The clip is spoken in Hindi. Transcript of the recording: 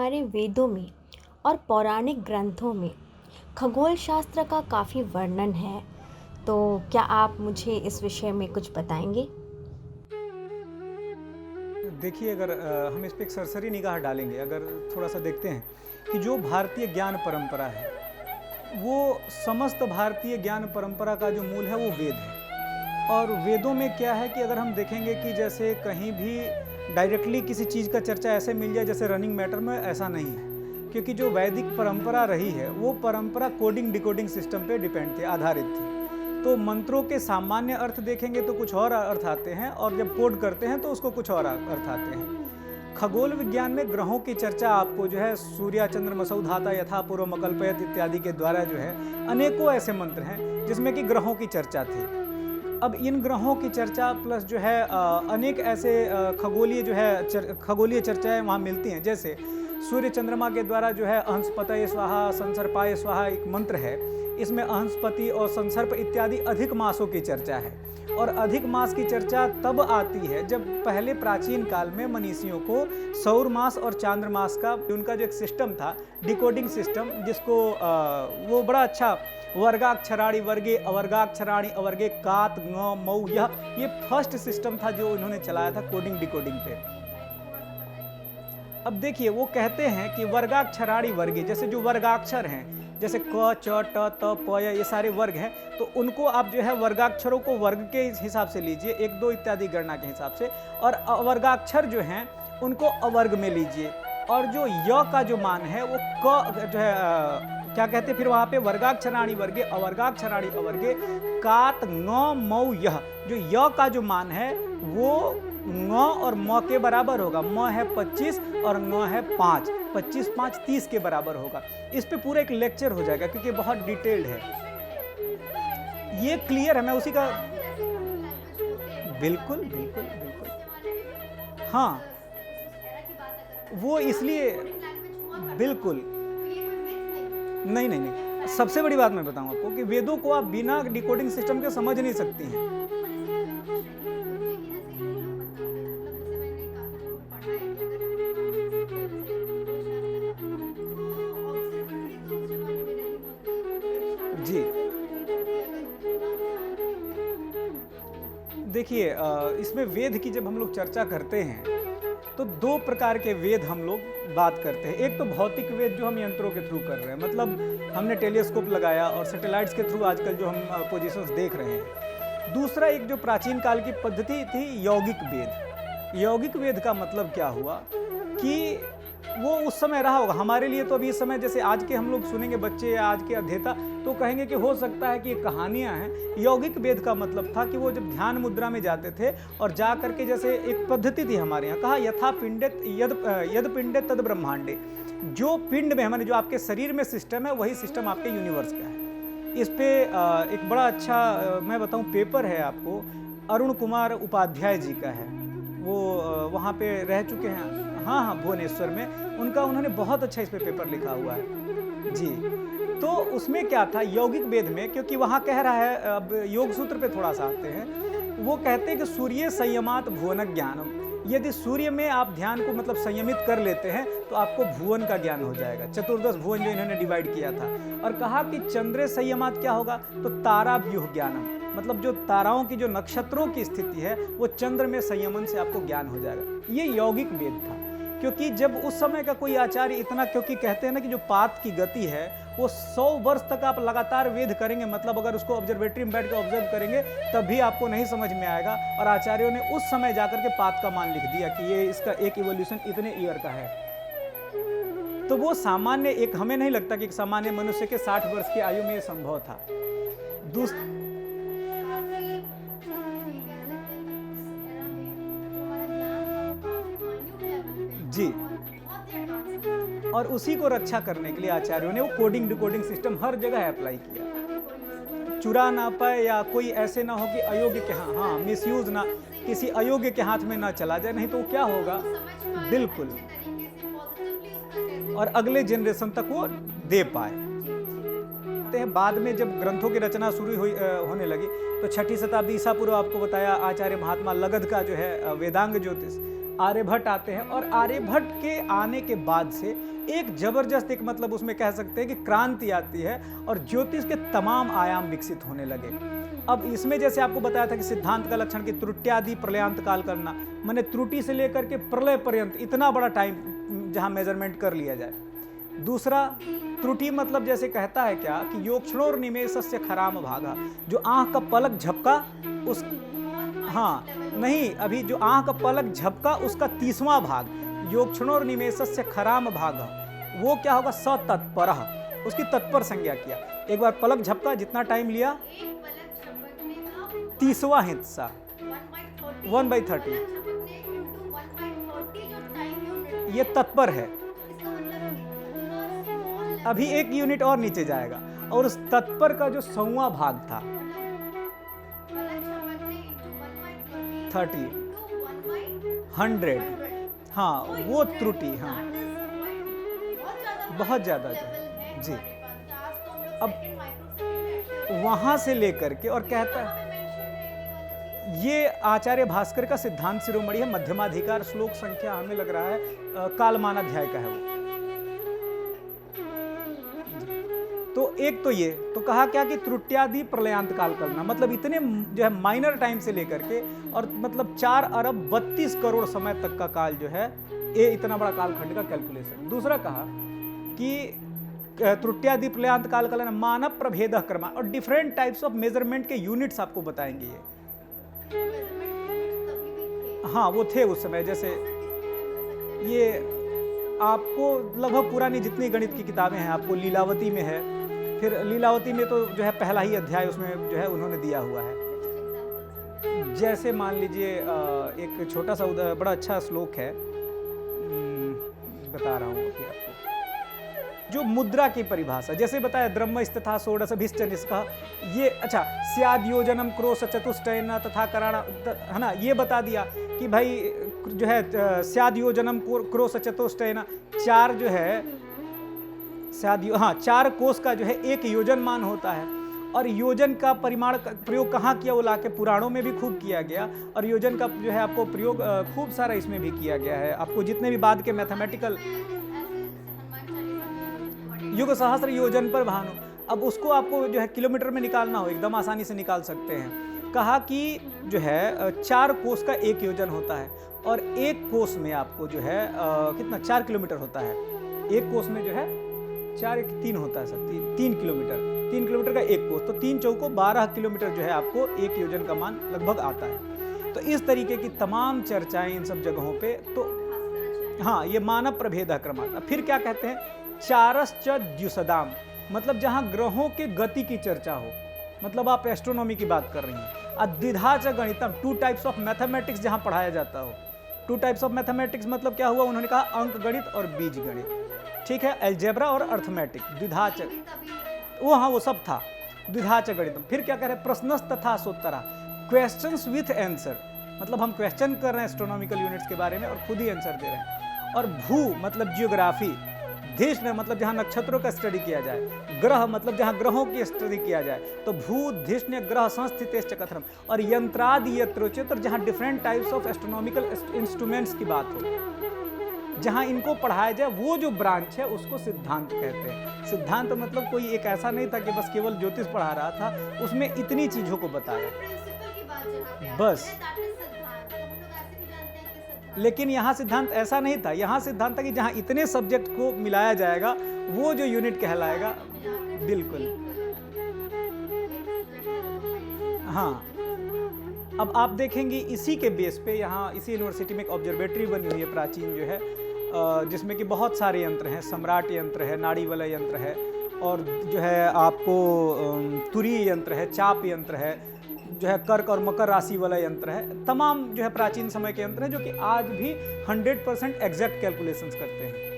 हमारे वेदों में और पौराणिक ग्रंथों में खगोल शास्त्र का काफ़ी वर्णन है। तो क्या आप मुझे इस विषय में कुछ बताएंगे? देखिए, अगर हम इस पे एक सरसरी निगाह डालेंगे, अगर थोड़ा-सा देखते हैं कि जो भारतीय ज्ञान परंपरा है, वो समस्त भारतीय ज्ञान परंपरा का जो मूल है वो वेद है। और वेदों में क्या है कि अगर हम देखेंगे कि जैसे कहीं भी डायरेक्टली किसी चीज़ का चर्चा ऐसे मिल जाए जैसे रनिंग मैटर में, ऐसा नहीं है। क्योंकि जो वैदिक परंपरा रही है वो परंपरा कोडिंग डिकोडिंग सिस्टम पे डिपेंड थी, आधारित थी। तो मंत्रों के सामान्य अर्थ देखेंगे तो कुछ और अर्थ आते हैं, और जब कोड करते हैं तो उसको कुछ और अर्थ आते हैं। खगोल विज्ञान में ग्रहों की चर्चा आपको जो है सूर्य चंद्रमसौ धाता यथा पूर्व मकल्पयत इत्यादि के द्वारा जो है अनेकों ऐसे मंत्र हैं जिसमें कि ग्रहों की चर्चा थी। अब इन ग्रहों की चर्चा प्लस जो है अनेक ऐसे खगोलीय जो है खगोलीय चर्चाएं वहाँ मिलती हैं। जैसे सूर्य चंद्रमा के द्वारा जो है अहंसपतये स्वाहा संसर्पाय स्वाहा एक मंत्र है, इसमें अहंसपति और संसर्प इत्यादि अधिक मासों की चर्चा है। और अधिक मास की चर्चा तब आती है जब पहले प्राचीन काल में मनीषियों को सौर मास और चांद्र मास का उनका जो एक सिस्टम था, डिकोडिंग सिस्टम, जिसको वो बड़ा अच्छा वर्गाक्षराणि वर्गे अवर्गाक्षराणि अवर्गे कात ङ मऊ, यह ये फर्स्ट सिस्टम था जो इन्होंने चलाया था कोडिंग डिकोडिंग पे। अब देखिए, वो कहते हैं कि वर्गाक्षराणि वर्गे, जैसे जो वर्गाक्षर हैं जैसे क च ट त प य, ये सारे वर्ग हैं, तो उनको आप जो है वर्गाक्षरों को वर्ग के हिसाब से लीजिए, 1 2 इत्यादि गणना के हिसाब से, और अवर्गाक्षर जो हैं उनको अवर्ग में लीजिए। और जो य का जो मान है वो क जो है क्या कहते हैं फिर वहाँ पे वर्गाक्षराणि वर्गे अवर्गाक्षराणि अवर्गे कात ङ मऊ, यह जो य का जो मान है वो ङ और म के बराबर होगा। म है 25 और ङ है 5, 25 5 30 के बराबर होगा। इस पे पूरा एक लेक्चर हो जाएगा क्योंकि बहुत डिटेल्ड है। ये क्लियर है, मैं उसी का बिल्कुल बिल्कुल बिल्कुल हाँ, वो इसलिए बिल्कुल नहीं नहीं नहीं, सबसे बड़ी बात मैं बताऊं आपको कि वेदों को आप बिना डिकोडिंग सिस्टम के समझ नहीं सकती हैं। जी देखिए, इसमें वेद की जब हम लोग चर्चा करते हैं तो 2 प्रकार के वेद हम लोग बात करते हैं। एक तो भौतिक वेद जो हम यंत्रों के थ्रू कर रहे हैं, मतलब हमने टेलीस्कोप लगाया और सैटेलाइट्स के थ्रू आजकल जो हम पोजीशंस देख रहे हैं। दूसरा एक जो प्राचीन काल की पद्धति थी, यौगिक वेद। यौगिक वेद का मतलब क्या हुआ कि वो उस समय रहा होगा, हमारे लिए तो अभी इस समय जैसे आज के हम लोग सुनेंगे बच्चे या आज के अध्येता तो कहेंगे कि हो सकता है कि ये कहानियां हैं। यौगिक वेद का मतलब था कि वो जब ध्यान मुद्रा में जाते थे और जा करके, जैसे एक पद्धति थी हमारे यहाँ, कहा यथा पिंडे यद पिंडे तद ब्रह्मांडे, जो पिंड में हमारे जो आपके शरीर में सिस्टम है वही सिस्टम आपके यूनिवर्स का है। इस पे एक बड़ा अच्छा मैं बताऊँ पेपर है आपको, अरुण कुमार उपाध्याय जी का है, वो वहाँ पे रह चुके हैं, हाँ भुवनेश्वर में, उन्होंने बहुत अच्छा इस पे पेपर लिखा हुआ है जी। तो उसमें क्या था यौगिक वेद में, क्योंकि वहाँ कह रहा है, अब योग सूत्र पे थोड़ा सा आते हैं, वो कहते हैं कि सूर्य संयमात भुवन ज्ञानम, यदि सूर्य में आप ध्यान को मतलब संयमित कर लेते हैं तो आपको भुवन का ज्ञान हो जाएगा, चतुर्दश भुवन जो इन्होंने डिवाइड किया था। और कहा कि चंद्र संयमात क्या होगा, तो तारा व्यूह ज्ञानम, मतलब जो ताराओं की जो नक्षत्रों की स्थिति है वो चंद्र में संयमन से आपको ज्ञान हो जाएगा। ये यौगिक वेद था। क्योंकि जब उस समय का कोई आचार्य इतना, क्योंकि कहते हैं ना कि जो पात की गति है वो 100 वर्ष तक आप लगातार वेद करेंगे, मतलब अगर उसको ऑब्जर्वेटरी में बैठ के ऑब्जर्व करेंगे तब भी आपको नहीं समझ में आएगा। और आचार्यों ने उस समय जाकर के पात का मान लिख दिया कि ये इसका एक इवोल्यूशन इतने ईयर का है। तो वो सामान्य, एक हमें नहीं लगता कि एक सामान्य मनुष्य के 60 वर्ष की आयु में ये संभव था। जी, और उसी को रक्षा करने के लिए आचार्यों ने वो कोडिंग डिकोडिंग सिस्टम हर जगह अप्लाई किया, चुरा ना पाए या कोई ऐसे ना हो कि अयोग्य के हाँ मिसयूज ना, किसी अयोग्य के हाथ में ना चला जाए, नहीं तो क्या होगा बिल्कुल, और अगले जनरेशन तक वो दे पाए। बाद में जब ग्रंथों की रचना शुरू होने लगी तो 6ठी शताब्दी ईसा पूर्व, आपको बताया आचार्य महात्मा लगध का जो है वेदांग ज्योतिष, आर्यभट्ट आते हैं, और आर्यभट्ट के आने के बाद से एक जबरदस्त, एक मतलब उसमें कह सकते हैं कि क्रांति आती है और ज्योतिष के तमाम आयाम विकसित होने लगे। अब इसमें जैसे आपको बताया था कि सिद्धांत का लक्षण की त्रुट्यादि प्रलयांत काल करना, माने त्रुटि से लेकर के प्रलय पर्यंत इतना बड़ा टाइम जहां मेजरमेंट कर लिया जाए। दूसरा, त्रुटि मतलब जैसे कहता है क्या कि योक्षणोर निमेषस्य खराम भागा, जो आंख का पलक झपका उस, हाँ नहीं, अभी जो आंख का पलक झपका उसका 30वां भाग, योक्षणोर निमेषस्य खराम भागा, वो क्या होगा, सतत्परः, उसकी तत्पर संज्ञा किया। एक बार पलक झपका, जितना टाइम लिया, 30वां हिस्सा, 1/30, ये तत्पर है। अभी 1 यूनिट और नीचे जाएगा, और उस तत्पर का जो 100वां भाग था, 30, 100, हाँ वो त्रुटि, हाँ बहुत ज्यादा जी। अब वहां से लेकर के, और कहता है ये आचार्य भास्कर का सिद्धांत शिरोमणि है, मध्यमाधिकार, श्लोक संख्या हमें लग रहा है कालमानाध्याय का है वो। तो एक तो ये तो कहा क्या कि त्रुट्यादि प्रलयांत काल करना, मतलब इतने जो है माइनर टाइम से लेकर के, और मतलब 4 अरब 32 करोड़ समय तक का काल जो है, ये इतना बड़ा कालखंड का कैलकुलेशन। दूसरा कहा कि त्रुट्यादि प्रलयांत काल का लेना, मानव प्रभेद क्रम, और डिफरेंट टाइप्स ऑफ मेजरमेंट के यूनिट्स आपको बताएंगे ये। हाँ वो थे उस समय, जैसे ये आपको लगभग पुरानी जितनी गणित की किताबें हैं, आपको लीलावती में है, फिर लीलावती में तो जो है पहला ही अध्याय उसमें जो है उन्होंने दिया हुआ है। जैसे मान लीजिए एक छोटा सा बड़ा अच्छा श्लोक है, बता रहा हूँ कि आपको, जो मुद्रा की परिभाषा जैसे बताया, द्रह्मस्तथा षोडशभिश्च निष्कः, ये अच्छा, स्याद योजनम क्रोश चतुष्टयन तथा कराणा, है ना, ये बता दिया कि भाई जो है स्याद योजनम क्रोश चतुष्टयन, 4 जो है स्याद, हाँ 4 कोष का जो है 1 योजन मान होता है। और योजन का परिमाण प्रयोग कहाँ किया, वो लाके पुराणों में भी खूब किया गया, और योजन का जो है आपको प्रयोग खूब सारा इसमें भी किया गया है। आपको जितने भी बाद के मैथमेटिकल, युग सहस्त्र योजन पर भानु, अब उसको आपको जो है किलोमीटर में निकालना हो, एकदम आसानी से निकाल सकते हैं। कहा कि जो है 4 कोस का 1 योजन होता है, और 1 कोस में आपको जो है कितना, 4 किलोमीटर होता है। 1 कोस में जो है 4 3 होता है सर, 3 किलोमीटर, 3 किलोमीटर का 1 कोस, तो 3 चौको 12 किलोमीटर जो है आपको 1 योजन का मान लगभग आता है। तो इस तरीके की तमाम चर्चाएं इन सब जगहों पे, तो हाँ ये मानव प्रभेद क्रम। फिर क्या कहते हैं, चारश्च द्युसदाम, मतलब जहां ग्रहों के गति की चर्चा हो, मतलब आप एस्ट्रोनॉमी की बात कर रही हैं। द्विधा च गणितम, 2 टाइप्स ऑफ मैथमेटिक्स जहां पढ़ाया जाता हो। 2 टाइप्स ऑफ मैथमेटिक्स मतलब क्या हुआ, उन्होंने कहा अंक गणित और बीज गणित, ठीक है, एल्जेब्रा और अर्थमेटिक, द्विधा च, वो हाँ वो सब था, द्विधा च गणितम। फिर क्या कह रहे हैं, प्रश्नस्तथा सोत्तरा, क्वेश्चंस विथ आंसर, मतलब हम क्वेश्चन कर रहे हैं एस्ट्रोनॉमिकल यूनिट्स के बारे में और खुद ही आंसर दे रहे हैं। और भू मतलब जियोग्राफी, धिष्ण मतलब जहाँ नक्षत्रों का स्टडी किया जाए, ग्रह मतलब जहाँ ग्रहों की स्टडी किया जाए, तो भू धिष्ण ग्रह संस्थितेश्च कथनम, और यंत्रादि यत्रोचित, और जहाँ different types of astronomical instruments की बात हो, जहाँ इनको पढ़ाया जाए, वो जो ब्रांच है उसको सिद्धांत कहते हैं। सिद्धांत मतलब कोई एक ऐसा नहीं था कि बस केवल ज्योतिष पढ़ा रहा था, उसमें इतनी चीजों को बताया बस। लेकिन यहाँ सिद्धांत ऐसा नहीं था, यहाँ सिद्धांत था कि जहाँ इतने सब्जेक्ट को मिलाया जाएगा वो जो यूनिट कहलाएगा। बिल्कुल, हाँ। अब आप देखेंगे इसी के बेस पे यहाँ इसी यूनिवर्सिटी में एक ऑब्जर्वेटरी बनी हुई है प्राचीन जो है, जिसमें कि बहुत सारे यंत्र हैं, सम्राट यंत्र है, नाड़ी वाला यंत्र है, और जो है आपको तुरीय यंत्र है, चाप यंत्र है, जो है कर्क और मकर राशि वाला यंत्र है। तमाम जो है प्राचीन समय के यंत्र हैं जो कि आज भी 100% एग्जैक्ट कैलकुलेशंस करते हैं।